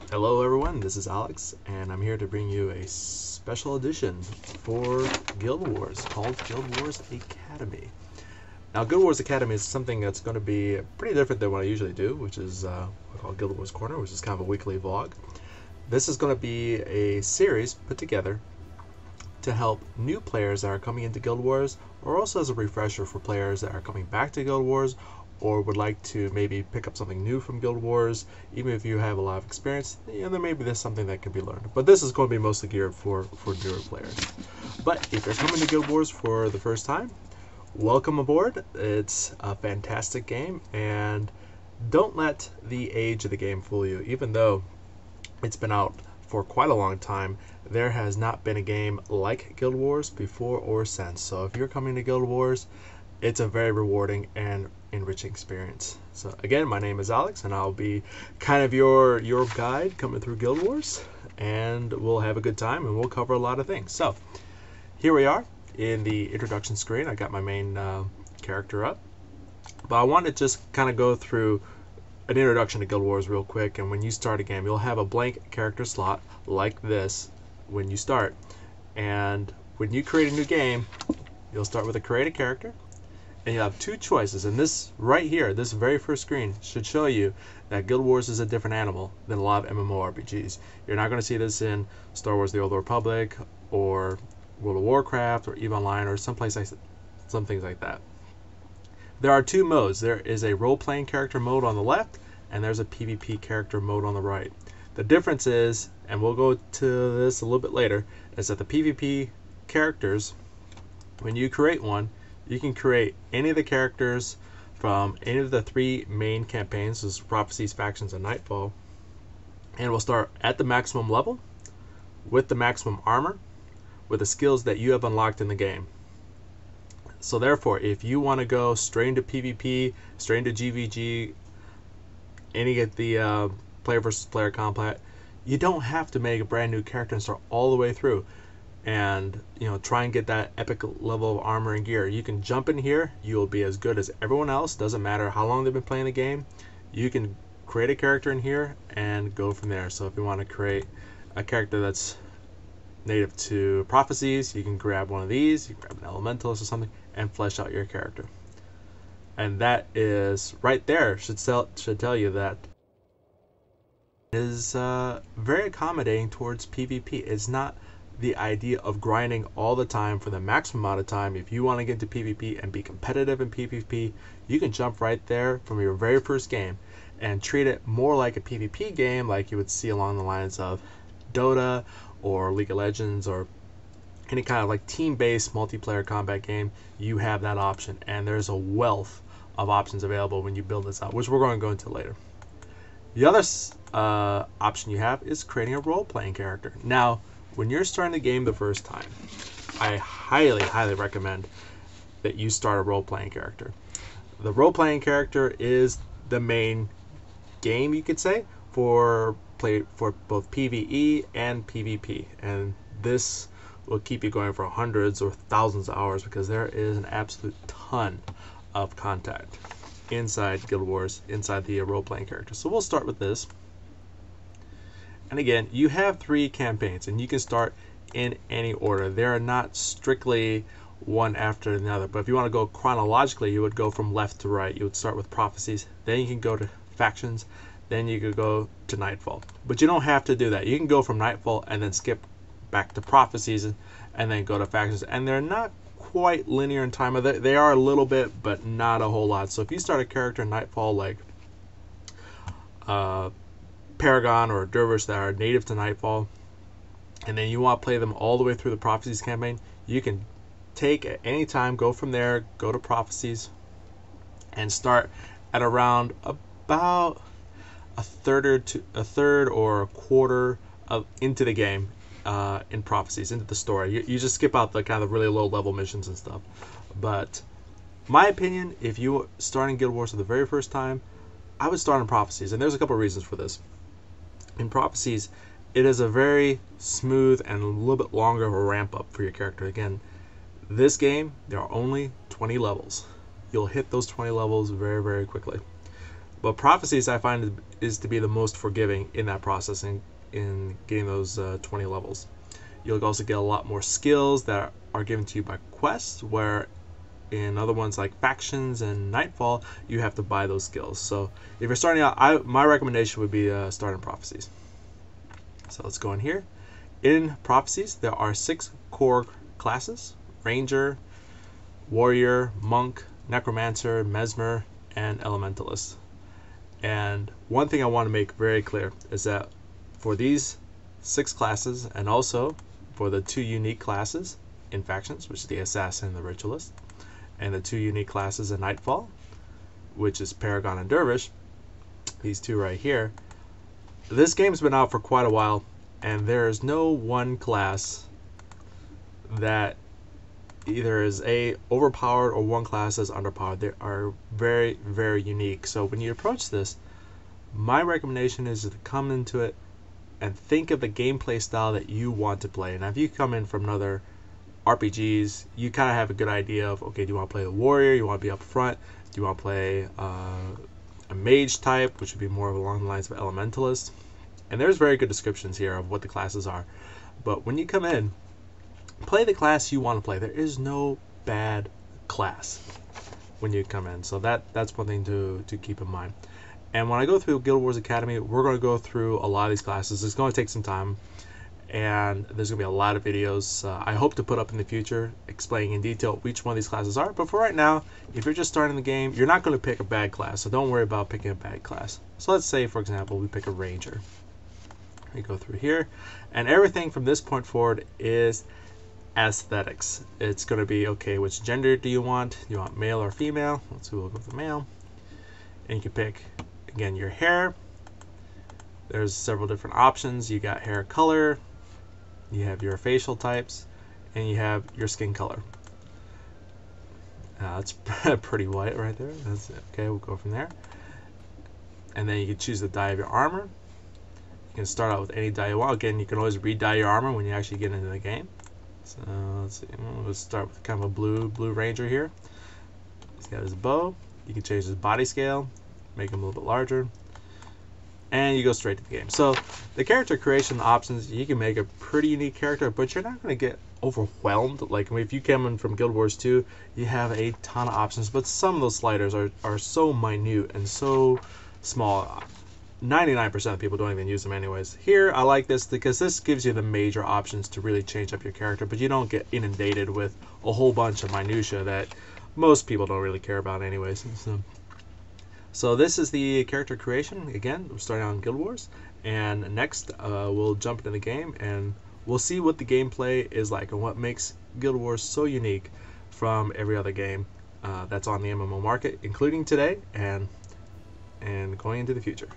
Hello everyone, this is Alex, and I'm here to bring you a special edition for Guild Wars called Guild Wars Academy. Now, Guild Wars Academy is something that's going to be pretty different than what I usually do, which is what I call Guild Wars Corner, which is kind of a weekly vlog. This is going to be a series put together to help new players that are coming into Guild Wars, or also as a refresher for players that are coming back to Guild Wars, or would like to maybe pick up something new from Guild Wars. Even if you have a lot of experience, then maybe there's something that can be learned. But this is going to be mostly geared for newer players. But if you're coming to Guild Wars for the first time, welcome aboard. It's a fantastic game, and don't let the age of the game fool you. Even though it's been out for quite a long time, there has not been a game like Guild Wars before or since. So if you're coming to Guild Wars, it's a very rewarding and enriching experience. So again, my name is Alex, and I'll be kind of your guide coming through Guild Wars, and we'll have a good time and we'll cover a lot of things. So here we are in the introduction screen. I got my main character up, but I want to just kind of go through an introduction to Guild Wars real quick. And when you start a game, you'll have a blank character slot like this when you start, and when you create a new game, you'll start with a create a character, and you have two choices. And this right here, this very first screen, should show you that Guild Wars is a different animal than a lot of MMORPGs. You're not going to see this in Star Wars: The Old Republic, or World of Warcraft, or EVE Online, or some things like that. There are two modes. There is a role-playing character mode on the left, and there's a PvP character mode on the right. The difference is, and we'll go to this a little bit later, is that the PvP characters, when you create one, you can create any of the characters from any of the three main campaigns, so Prophecies, Factions, and Nightfall, and we'll start at the maximum level, with the maximum armor, with the skills that you have unlocked in the game. So therefore, if you want to go straight into PvP, straight into GVG, any of the player versus player combat, you don't have to make a brand new character and start all the way through and try and get that epic level of armor and gear. You can jump in here, you'll be as good as everyone else. Doesn't matter how long they've been playing the game. You can create a character in here and go from there. So if you want to create a character that's native to Prophecies, you can grab one of these, you can grab an Elementalist or something, and flesh out your character. And that is right there should tell you that it is very accommodating towards PvP. It's not the idea of grinding all the time for the maximum amount of time. If you want to get into PvP and be competitive in PvP, you can jump right there from your very first game and treat it more like a PvP game, like you would see along the lines of Dota or League of Legends or any kind of like team-based multiplayer combat game. You have that option, and there's a wealth of options available when you build this out, which we're going to go into later. The other option you have is creating a role-playing character. Now, when you're starting the game the first time, I highly recommend that you start a role-playing character. The role-playing character is the main game, you could say, for both PvE and PvP, and this will keep you going for hundreds or thousands of hours, because there is an absolute ton of content inside Guild Wars, inside the role-playing character. So we'll start with this. And again, you have three campaigns, and you can start in any order. They are not strictly one after another, but if you want to go chronologically, you would go from left to right. You would start with Prophecies, then you can go to Factions, then you could go to Nightfall. But you don't have to do that. You can go from Nightfall and then skip back to Prophecies and then go to Factions. And they're not quite linear in time. They are a little bit, but not a whole lot. So if you start a character in Nightfall like Paragon or Dervish that are native to Nightfall, and then you want to play them all the way through the Prophecies campaign, you can take at any time, go from there, go to Prophecies, and start at around about a third or a quarter into the game, in Prophecies, into the story. You just skip out the kind of really low level missions and stuff. But my opinion, if you are starting Guild Wars for the very first time, I would start in Prophecies, and there's a couple of reasons for this. In Prophecies, it is a very smooth and a little bit longer of a ramp up for your character. Again, this game, there are only 20 levels. You'll hit those 20 levels very, very quickly. But Prophecies I find is to be the most forgiving in that process in getting those 20 levels. You'll also get a lot more skills that are given to you by quests, where in other ones like Factions and Nightfall, you have to buy those skills. So if you're starting out, my recommendation would be starting Prophecies. So let's go in here. In Prophecies, there are 6 core classes: Ranger, Warrior, Monk, Necromancer, Mesmer, and Elementalist. And one thing I want to make very clear is that for these 6 classes, and also for the 2 unique classes in Factions, which is the Assassin and the Ritualist, and the 2 unique classes in Nightfall, which is Paragon and Dervish, these 2 right here, this game's been out for quite a while, and there is no one class that either is overpowered or one class is underpowered. They are very, very unique. So when you approach this, my recommendation is to come into it and think of the gameplay style that you want to play. Now, if you come in from other RPGs, you kind of have a good idea of, okay, do you want to play the warrior? You want to be up front? Do you want to play a mage type, which would be more along the lines of elementalist? And there's very good descriptions here of what the classes are. But when you come in, play the class you want to play. There is no bad class when you come in. So that's one thing to keep in mind. And when I go through Guild Wars Academy, we're going to go through a lot of these classes. It's going to take some time, and there's going to be a lot of videos I hope to put up in the future explaining in detail which one of these classes are. But for right now, if you're just starting the game, you're not going to pick a bad class, so don't worry about picking a bad class. So let's say, for example, we pick a Ranger. We go through here, and everything from this point forward is aesthetics. It's going to be, okay, which gender do you want? You want male or female? Let's see, we'll go for male. And you can pick, again, your hair. There's several different options. You got hair color, you have your facial types, and you have your skin color. That's pretty white right there. That's it. Okay, we'll go from there. And then you can choose the dye of your armor. You can start out with any dye you want. Again, you can always re-dye your armor when you actually get into the game. So let's see. We'll start with kind of a blue ranger here. He's got his bow. You can change his body scale, make him a little bit larger, and you go straight to the game. So the character creation options, you can make a pretty unique character, but you're not going to get overwhelmed. Like if you come in from Guild Wars 2, you have a ton of options, but some of those sliders are so minute and so small. 99% of people don't even use them anyways. Here, I like this because this gives you the major options to really change up your character, but you don't get inundated with a whole bunch of minutia that most people don't really care about anyways. So this is the character creation. Again, we're starting on Guild Wars, and next we'll jump into the game and we'll see what the gameplay is like and what makes Guild Wars so unique from every other game that's on the MMO market, including today and going into the future.